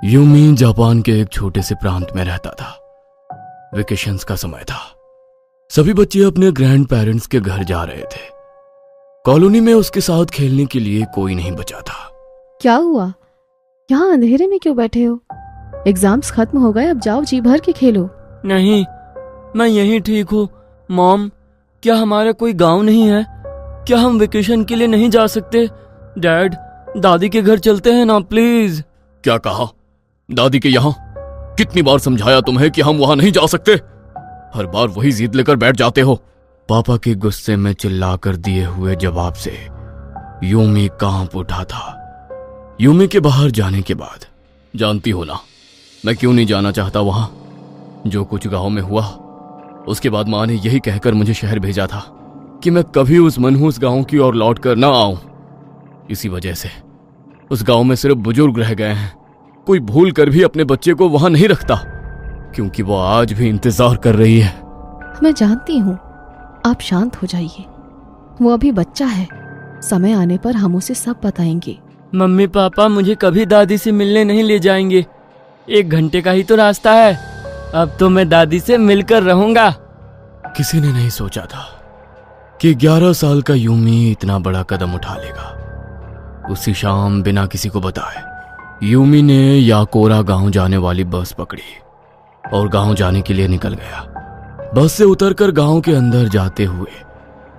Yumi Japan के एक छोटे से प्रांत में रहता था। वेकेशंस का समय था। सभी बच्चे अपने ग्रैंड पेरेंट्स के घर जा रहे थे। कॉलोनी में उसके साथ खेलने के लिए कोई नहीं बचा था। क्या हुआ? यहाँ अंधेरे में क्यों बैठे हो? एग्जाम्स खत्म हो गए, अब जाओ जी भर के खेलो। नहीं, मैं यहीं ठीक हूँ। मॉम, क्या हमारा कोई गांव नहीं है? क्या हम वेकेशन के लिए नहीं जा सकते? डैड, दादी के घर चलते हैं ना प्लीज। क्या कहा? दादी के यहाँ? कितनी बार समझाया तुम्हें कि हम वहां नहीं जा सकते? हर बार वही जिद लेकर बैठ जाते हो। पापा के गुस्से में चिल्लाकर दिए हुए जवाब से यूमी कांप उठा था। यूमी के बाहर जाने के बाद, जानती हो ना मैं क्यों नहीं जाना चाहता वहां। जो कुछ गांव में हुआ उसके बाद माँ ने यही कहकर मुझे शहर भेजा था कि मैं कभी उस मनहूस गांव की ओर लौट कर ना आऊं। इसी वजह से उस गांव में सिर्फ बुजुर्ग रह गए हैं। कोई भूल कर भी अपने बच्चे को वहां नहीं रखता, क्योंकि वो आज भी इंतजार कर रही है। मैं जानती हूँ, आप शांत हो जाइए। वो अभी बच्चा है, समय आने पर हम उसे सब बताएंगे। मम्मी पापा मुझे कभी दादी से मिलने नहीं ले जाएंगे। 1 घंटे का ही तो रास्ता है। अब तो मैं दादी से मिलकर रहूंगा। किसी ने नहीं सोचा था कि 11 साल का यूमी इतना बड़ा कदम उठा लेगा। उसी शाम बिना किसी को बताए यूमी ने याकोरा गांव जाने वाली बस पकड़ी और गांव जाने के लिए निकल गया। बस से उतरकर गांव के अंदर जाते हुए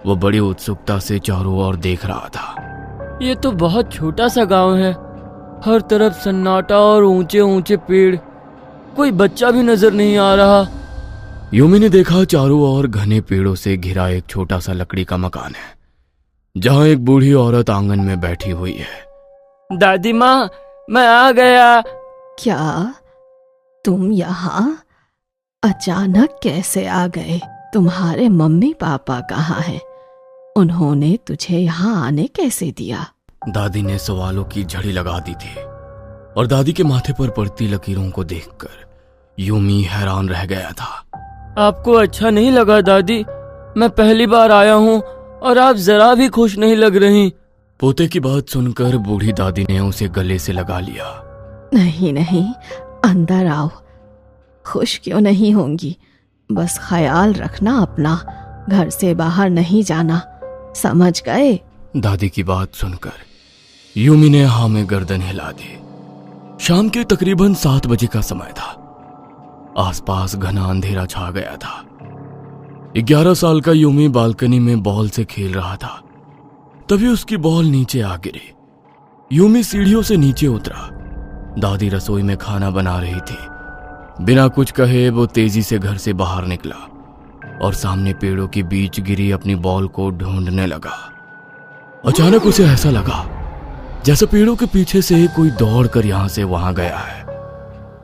वो बड़ी उत्सुकता से चारों ओर देख रहा था। ये तो बहुत छोटा सा गांव है। हर तरफ सन्नाटा और ऊंचे ऊंचे पेड़। कोई बच्चा भी नजर नहीं आ रहा। यूमी ने देखा चारों ओर घने पेड़ों से घिरा एक छोटा सा लकड़ी का मकान है, जहां एक बूढ़ी औरत आंगन में बैठी हुई है। दादी माँ, मैं आ गया। क्या तुम यहाँ अचानक कैसे आ गए? तुम्हारे मम्मी पापा कहाँ हैं? उन्होंने तुझे यहाँ आने कैसे दिया? दादी ने सवालों की झड़ी लगा दी थी और दादी के माथे पर पड़ती लकीरों को देखकर यूमी हैरान रह गया था। आपको अच्छा नहीं लगा दादी? मैं पहली बार आया हूँ और आप जरा भी खुश नहीं लग रही। पोते की बात सुनकर बूढ़ी दादी ने उसे गले से लगा लिया। नहीं नहीं, अंदर आओ। खुश क्यों नहीं होंगी? बस ख्याल रखना अपना, घर से बाहर नहीं जाना, समझ गए? दादी की बात सुनकर यूमी ने हाँ में गर्दन हिला दी। शाम के तकरीबन 7 बजे का समय था। आसपास घना अंधेरा छा गया था। 11 साल का यूमी बालकनी में बॉल से खेल रहा था। तभी उसकी बॉल नीचे आ गिरी। यूमी सीढ़ियों से नीचे उतरा। दादी रसोई में खाना बना रही थी। बिना कुछ कहे वो तेजी से घर से बाहर निकला और सामने पेड़ों के बीच गिरी अपनी बॉल को ढूंढने लगा। अचानक उसे ऐसा लगा जैसे पेड़ों के पीछे से कोई दौड़कर यहां से वहां गया है।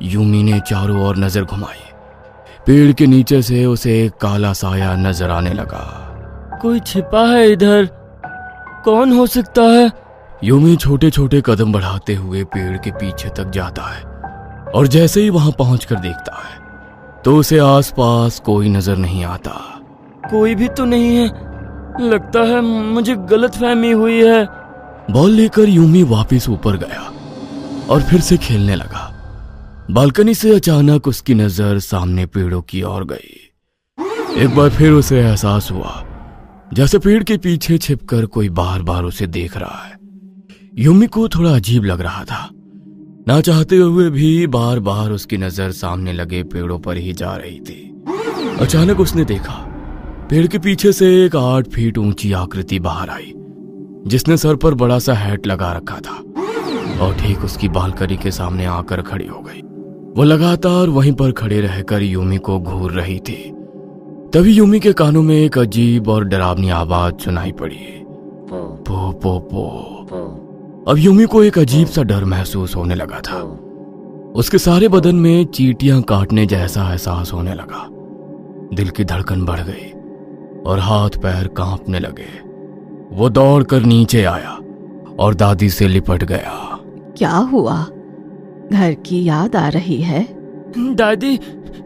यूमी ने चारों ओर नजर घुमाई। पेड़ के नीचे से उसे एक काला साया नजर आने लगा। कोई छिपा है इधर। कौन हो सकता है? यूमी छोटे छोटे कदम बढ़ाते हुए पेड़ के पीछे तक जाता है और जैसे ही वहां पहुंचकर देखता है तो उसे आसपास कोई नजर नहीं आता। कोई भी तो नहीं है। लगता है मुझे गलतफहमी हुई है। बॉल लेकर यूमी वापस ऊपर गया और फिर से खेलने लगा। बालकनी से अचानक उसकी नजर सामने पेड़ों की ओर गई। एक बार फिर उसे एहसास हुआ जैसे पेड़ के पीछे छिपकर कोई बार बार उसे देख रहा है। यूमी को थोड़ा अजीब लग रहा था। ना चाहते हुए भी बार बार उसकी नजर सामने लगे पेड़ों पर ही जा रही थी। अचानक उसने देखा पेड़ के पीछे से एक 8 फीट ऊंची आकृति बाहर आई, जिसने सर पर बड़ा सा हैट लगा रखा था और ठीक उसकी बालकनी के सामने आकर खड़ी हो गई। वो लगातार वहीं पर खड़े रहकर यूमी को घूर रही थी। तभी यूमी के कानों में एक अजीब और डरावनी आवाज सुनाई पड़ी। पो पो पो। अब यूमी को एक अजीब सा डर महसूस होने लगा था। उसके सारे बदन में चींटियां काटने जैसा एहसास होने लगा। दिल की धड़कन बढ़ गई और हाथ पैर कांपने लगे। वो दौड़कर नीचे आया और दादी से लिपट गया। क्या हुआ? घर की याद आ रही है? दादी,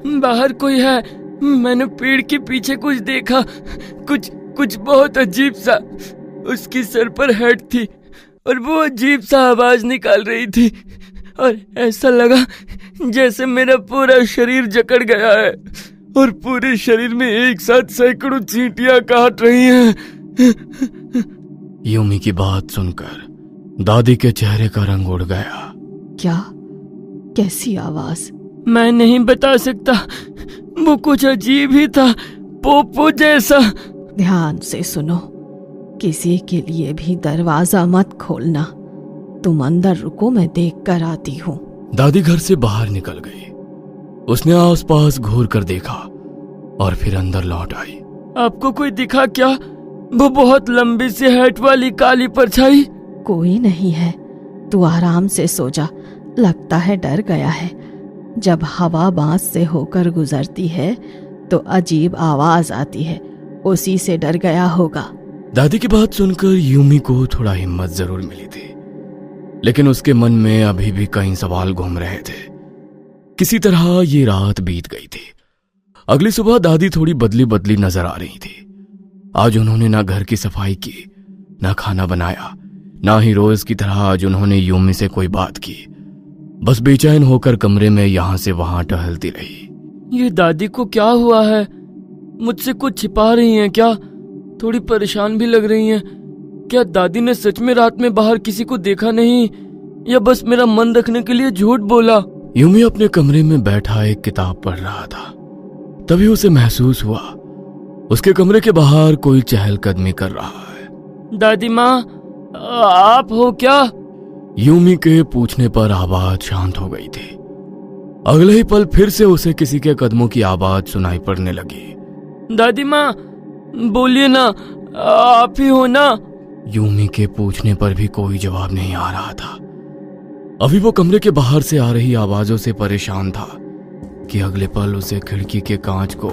बाहर कोई है। मैंने पेड़ के पीछे कुछ देखा। कुछ बहुत अजीब सा। उसकी सर पर हेड थी और वो अजीब सा आवाज निकाल रही थी। और ऐसा लगा जैसे मेरा पूरा शरीर जकड़ गया है और पूरे शरीर में एक साथ सैकड़ों चींटियां काट रही हैं। यूमी की बात सुनकर दादी के चेहरे का रंग उड़ गया। क्या? कैसी आवाज? मैं नहीं बता सकता, वो कुछ अजीब ही था, पोपो जैसा। ध्यान से सुनो, किसी के लिए भी दरवाजा मत खोलना। तुम अंदर रुको, मैं देख कर आती हूँ। दादी घर से बाहर निकल गई। उसने आसपास घूर कर देखा और फिर अंदर लौट आई। आपको कोई दिखा क्या? वो बहुत लंबी सी हैट वाली काली परछाई। कोई नहीं है, तू आराम से सो जा। लगता है डर गया है। जब हवा बांस से होकर गुजरती है तो अजीब आवाज आती है, उसी से डर गया होगा। दादी की बात सुनकर यूमी को थोड़ा हिम्मत जरूर मिली थी, लेकिन उसके मन में अभी भी कई सवाल घूम रहे थे। किसी तरह ये रात बीत गई थी। अगली सुबह दादी थोड़ी बदली बदली नजर आ रही थी। आज उन्होंने ना घर की सफाई की, ना खाना बनाया, ना ही रोज की तरह आज उन्होंने यूमी से कोई बात की। बस बेचैन होकर कमरे में यहां से वहां टहलती रही। ये दादी को क्या हुआ है? मुझसे कुछ छिपा रही हैं क्या? थोड़ी परेशान भी लग रही हैं। क्या दादी ने सच में रात में बाहर किसी को देखा नहीं, या बस मेरा मन रखने के लिए झूठ बोला? यूमी अपने कमरे में बैठा एक किताब पढ़ रहा था। तभी उसे महसूस हुआ उसके कमरे के बाहर कोई चहलकदमी कर रहा है। दादी माँ, आप हो क्या? यूमी के पूछने पर आवाज शांत हो गई थी। अगले ही पल फिर से उसे किसी के कदमों की आवाज सुनाई पड़ने लगी। दादी माँ, बोलिए ना, आप ही हो ना? यूमी के पूछने पर भी कोई जवाब नहीं आ रहा था। अभी वो कमरे के बाहर से आ रही आवाजों से परेशान था कि अगले पल उसे खिड़की के कांच को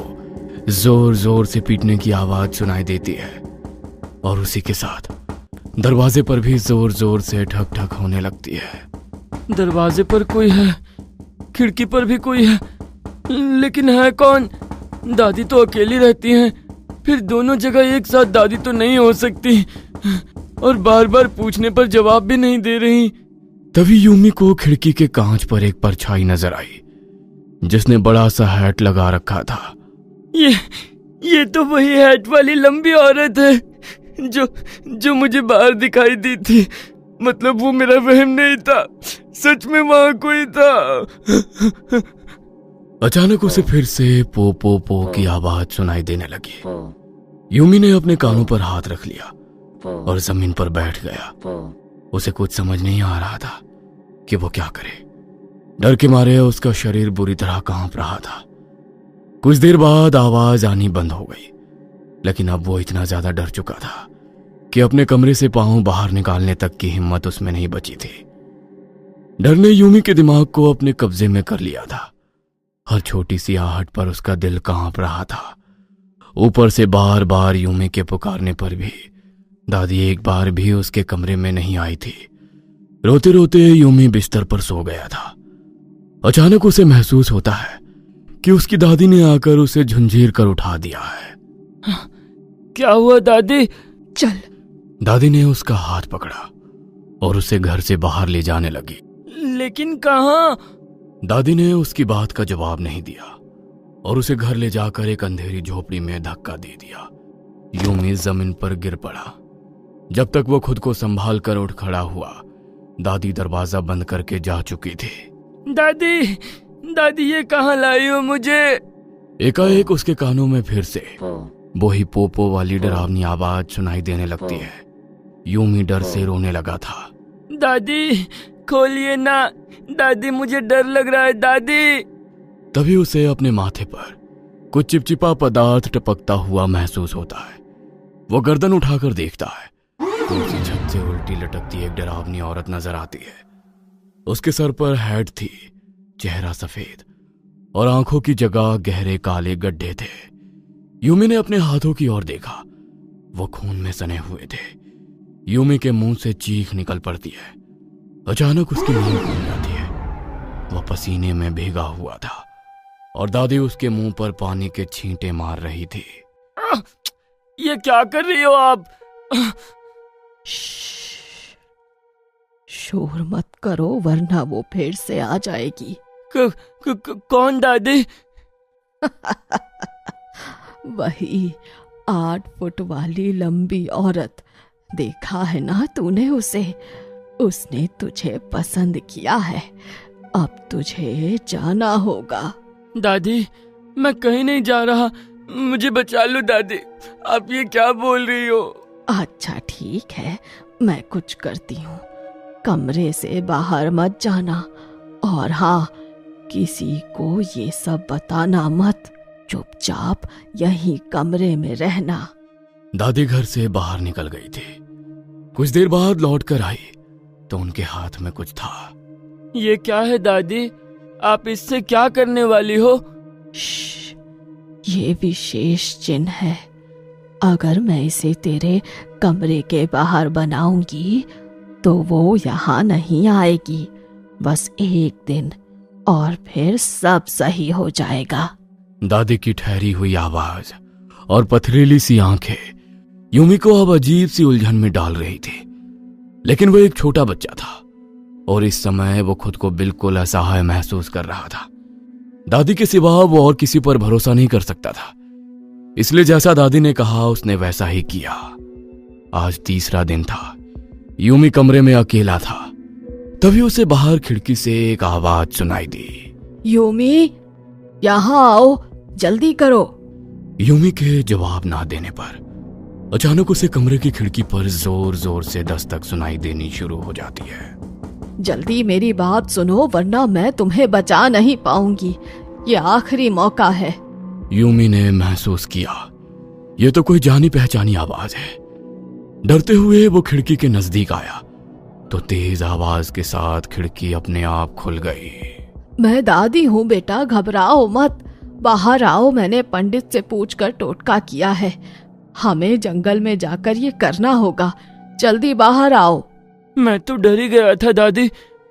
जोर जोर से पीटने की आवाज सुनाई देती है और उसी के साथ दरवाजे पर भी जोर जोर से ठक ठक होने लगती है। दरवाजे पर कोई है, खिड़की पर भी कोई है, लेकिन है कौन? दादी तो अकेली रहती हैं, फिर दोनों जगह एक साथ दादी तो नहीं हो सकती, और बार बार पूछने पर जवाब भी नहीं दे रही। तभी यूमी को खिड़की के कांच पर एक परछाई नजर आई जिसने बड़ा सा हैट लगा रखा था। ये तो वही हैट वाली लंबी औरत है जो मुझे बाहर दिखाई दी थी। मतलब वो मेरा वहम नहीं था, सच में वहां कोई था। अचानक उसे फिर से पो पो पो की आवाज सुनाई देने लगी। यूमी ने अपने कानों पर हाथ रख लिया और जमीन पर बैठ गया। उसे कुछ समझ नहीं आ रहा था कि वो क्या करे। डर के मारे उसका शरीर बुरी तरह कांप रहा था। कुछ देर बाद आवाज आनी बंद हो गई, लेकिन अब वो इतना ज्यादा डर चुका था कि अपने कमरे से पांव बाहर निकालने तक की हिम्मत उसमें नहीं बची थी। डर ने यूमी के दिमाग को अपने कब्जे में कर लिया था। हर छोटी सी आहट पर उसका दिल कांप रहा था। ऊपर से बार बार यूमी के पुकारने पर भी दादी एक बार भी उसके कमरे में नहीं आई थी। रोते रोते यूमी बिस्तर पर सो गया था। अचानक उसे महसूस होता है कि उसकी दादी ने आकर उसे झुंझीर कर उठा दिया है। क्या हुआ दादी? चल। दादी ने उसका हाथ पकड़ा और उसे घर से बाहर ले जाने लगी। लेकिन कहाँ? दादी ने उसकी बात का जवाब नहीं दिया और उसे घर ले जाकर एक अंधेरी झोपड़ी में धक्का दे दिया। यूमी जमीन पर गिर पड़ा। जब तक वो खुद को संभाल कर उठ खड़ा हुआ, दादी दरवाजा बंद करके जा चुकी थी। दादी ये कहाँ लाई हो मुझे? एकाएक उसके कानों में फिर से वही पोपो वाली डरावनी आवाज सुनाई देने लगती है। यूमी डर से रोने लगा था। दादी खोलिए ना, दादी मुझे डर लग रहा है दादी। तभी उसे अपने माथे पर कुछ चिपचिपा पदार्थ टपकता हुआ महसूस होता है। वो गर्दन उठाकर देखता है तो उसी छत से उल्टी लटकती एक डरावनी औरत नजर आती है। उसके सर पर हैट थी, चेहरा सफेद और आंखों की जगह गहरे काले गड्ढे थे। यूमी ने अपने हाथों की ओर देखा, वो खून में सने हुए थे। यूमी के मुंह से चीख निकल पड़ती है। अचानक उसकी नींद खुल जाती है। वह पसीने में भीगा हुआ था और दादी उसके मुंह पर पानी के छींटे मार रही थी। ये क्या कर रही हो आप? शोर मत करो वरना वो फिर से आ जाएगी। कौन दादी? वही 8 फुट वाली लंबी औरत, देखा है ना तूने उसे? उसने तुझे पसंद किया है, अब तुझे जाना होगा। दादी मैं कहीं नहीं जा रहा, मुझे बचा लो दादी। आप ये क्या बोल रही हो? अच्छा ठीक है, मैं कुछ करती हूँ। कमरे से बाहर मत जाना, और हाँ, किसी को ये सब बताना मत। चुपचाप यहीं कमरे में रहना। दादी घर से बाहर निकल गई थी। कुछ देर बाद लौट कर आई तो उनके हाथ में कुछ था। ये क्या है दादी? आप इससे क्या करने वाली हो? श्श, ये विशेष चिन्ह है। अगर मैं इसे तेरे कमरे के बाहर बनाऊंगी तो वो यहाँ नहीं आएगी। बस एक दिन, और फिर सब सही हो जाएगा। दादी की ठहरी हुई आवाज और पथरीली सी आंखें यूमी को अब अजीब सी उलझन में डाल रही थी। लेकिन वो एक छोटा बच्चा था और इस समय वो खुद को बिल्कुल असहाय महसूस कर रहा था। दादी के सिवा वो और किसी पर भरोसा नहीं कर सकता था, इसलिए जैसा दादी ने कहा उसने वैसा ही किया। आज तीसरा दिन था। यूमी कमरे में अकेला था। तभी उसे बाहर खिड़की से एक आवाज सुनाई दी। यूमी, यहाँ आओ, जल्दी करो। यूमी के जवाब ना देने पर अचानक उसे कमरे की खिड़की पर जोर जोर से दस्तक सुनाई देनी शुरू हो जाती है। जल्दी मेरी बात सुनो वरना मैं तुम्हें बचा नहीं पाऊंगी। ये आखिरी मौका है। यूमी ने महसूस किया ये तो कोई जानी पहचानी आवाज है। डरते हुए वो खिड़की के नजदीक आया तो तेज आवाज के साथ खिड़की अपने आप खुल गई। मैं दादी हूँ बेटा, घबराओ मत। बाहर आओ, मैंने पंडित से पूछकर टोटका किया है। हमें जंगल में जाकर ये करना होगा। जल्दी बाहर आओ। मैं तो डर ही गया था दादी,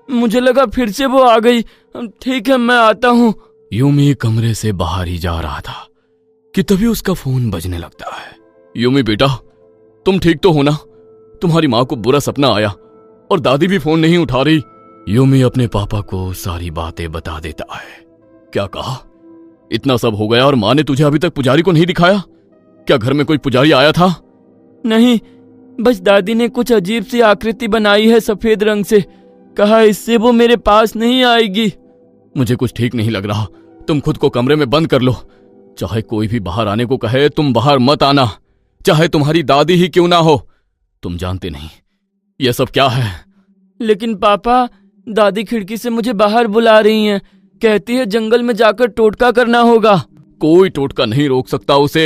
मुझे लगा फिर से वो आ गई। ठीक है, मैं आता हूँ। यूमी कमरे से बाहर ही जा रहा था कि तभी उसका फोन बजने लगता है। यूमी बेटा, तुम ठीक तो हो ना? तुम्हारी माँ को बुरा सपना आया और दादी भी फोन नहीं उठा रही। यूमी अपने पापा को सारी बातें बता देता है। क्या कहा? इतना सब हो गया और माँ ने तुझे अभी तक पुजारी को नहीं दिखाया? क्या घर में कोई पुजारी आया था? नहीं, बस दादी ने कुछ अजीब सी आकृति बनाई है सफेद रंग से। कहा इससे वो मेरे पास नहीं आएगी। मुझे कुछ ठीक नहीं लग रहा। तुम खुद को कमरे में बंद कर लो। चाहे कोई भी बाहर आने को कहे, तुम बाहर मत आना, चाहे तुम्हारी दादी ही क्यों ना हो। तुम जानते नहीं यह सब क्या है। लेकिन पापा, दादी खिड़की से मुझे बाहर बुला रही हैं। कहती है जंगल में जाकर टोटका करना होगा। कोई टोटका नहीं रोक सकता उसे।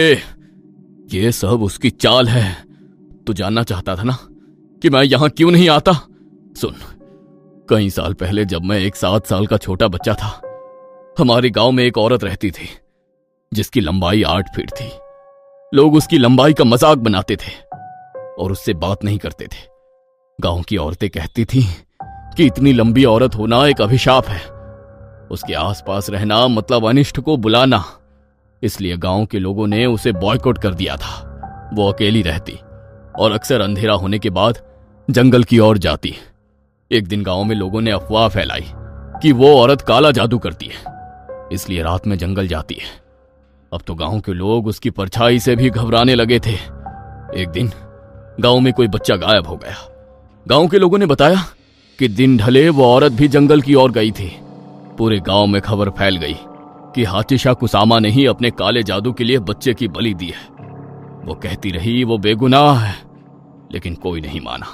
ये सब उसकी चाल है। तू जानना चाहता था ना कि मैं यहां क्यों नहीं आता? सुन, कई साल पहले जब मैं एक 7 साल का छोटा बच्चा था, हमारे गांव में एक औरत रहती थी जिसकी लंबाई 8 फीट थी। लोग उसकी लंबाई का मजाक बनाते थे और उससे बात नहीं करते थे। गांव की औरतें कहती थीं कि इतनी लंबी औरत होना एक अभिशाप है। उसके आसपास रहना मतलब अनिष्ट को बुलाना। इसलिए गांव के लोगों ने उसे बॉयकॉट कर दिया था। वो अकेली रहती और अक्सर अंधेरा होने के बाद जंगल की ओर जाती। एक दिन गांव में लोगों ने अफवाह फैलाई कि वो औरत काला जादू करती है, इसलिए रात में जंगल जाती है। अब तो गांव के लोग उसकी परछाई से भी घबराने लगे थे। एक दिन गांव में कोई बच्चा गायब हो गया। गांव के लोगों ने बताया कि दिन ढले वो औरत भी जंगल की ओर गई थी। पूरे गांव में खबर फैल गई कि हातिशा कुसामा ने ही अपने काले जादू के लिए बच्चे की बलि दी है। वो कहती रही वो बेगुनाह है, लेकिन कोई नहीं माना।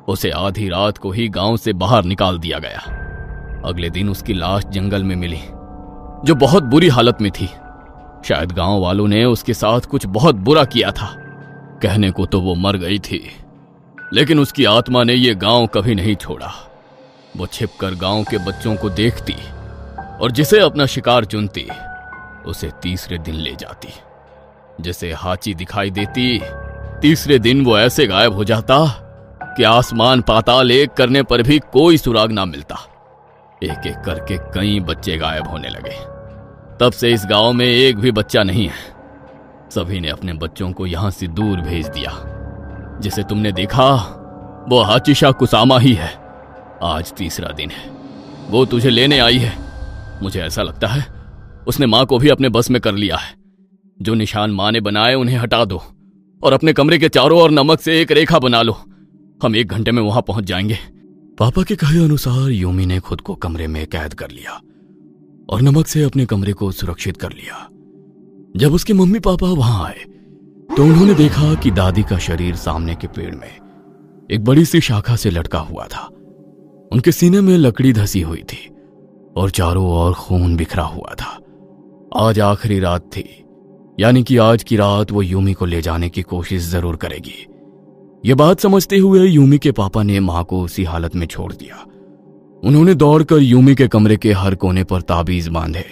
उसे आधी रात को ही गांव से बाहर निकाल दिया गया। अगले दिन उसकी लाश जंगल में मिली, जो बहुत बुरी हालत में थी। शायद गांव वालों ने उसके साथ कुछ बहुत बुरा किया था। कहने को तो वो मर गई थी, लेकिन उसकी आत्मा ने ये गांव कभी नहीं छोड़ा। वो छिपकर गांव के बच्चों को देखती और जिसे अपना शिकार चुनती उसे तीसरे दिन ले जाती। जिसे हाची दिखाई देती, तीसरे दिन वो ऐसे गायब हो जाता कि आसमान पाताल एक करने पर भी कोई सुराग ना मिलता। एक एक करके कई बच्चे गायब होने लगे। तब से इस गांव में एक भी बच्चा नहीं है। सभी ने अपने बच्चों को यहां से दूर भेज दिया। जिसे तुमने देखा वो हाचिशा कुसामा ही है। आज तीसरा दिन है, वो तुझे लेने आई है। मुझे ऐसा लगता है उसने माँ को भी अपने बस में कर लिया है। जो निशान माँ ने बनाए उन्हें हटा दो और अपने कमरे के चारों ओर नमक से एक रेखा बना लो। हम 1 घंटे में वहां पहुंच जाएंगे। पापा के कहे अनुसार यूमी ने खुद को कमरे में कैद कर लिया और नमक से अपने कमरे को सुरक्षित कर लिया। जब उसके मम्मी पापा वहां आए तो उन्होंने देखा कि दादी का शरीर सामने के पेड़ में एक बड़ी सी शाखा से लटका हुआ था। उनके सीने में लकड़ी धसी हुई थी और चारों ओर खून बिखरा हुआ था। आज आखिरी रात थी, यानी कि आज की रात वो यूमी को ले जाने की कोशिश जरूर करेगी। ये बात समझते हुए यूमी के पापा ने मां को उसी हालत में छोड़ दिया। उन्होंने दौड़कर यूमी के कमरे के हर कोने पर ताबीज बांधे।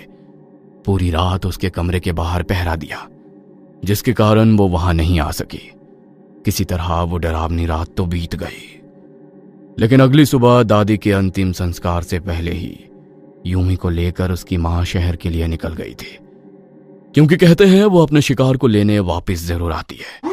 पूरी रात उसके कमरे के बाहर पहरा दिया, जिसके कारण वो वहां नहीं आ सकी। किसी तरह वो डरावनी रात तो बीत गई, लेकिन अगली सुबह दादी के अंतिम संस्कार से पहले ही यूमी को लेकर उसकी मां शहर के लिए निकल गई थी, क्योंकि कहते हैं वो अपने शिकार को लेने वापस जरूर आती है।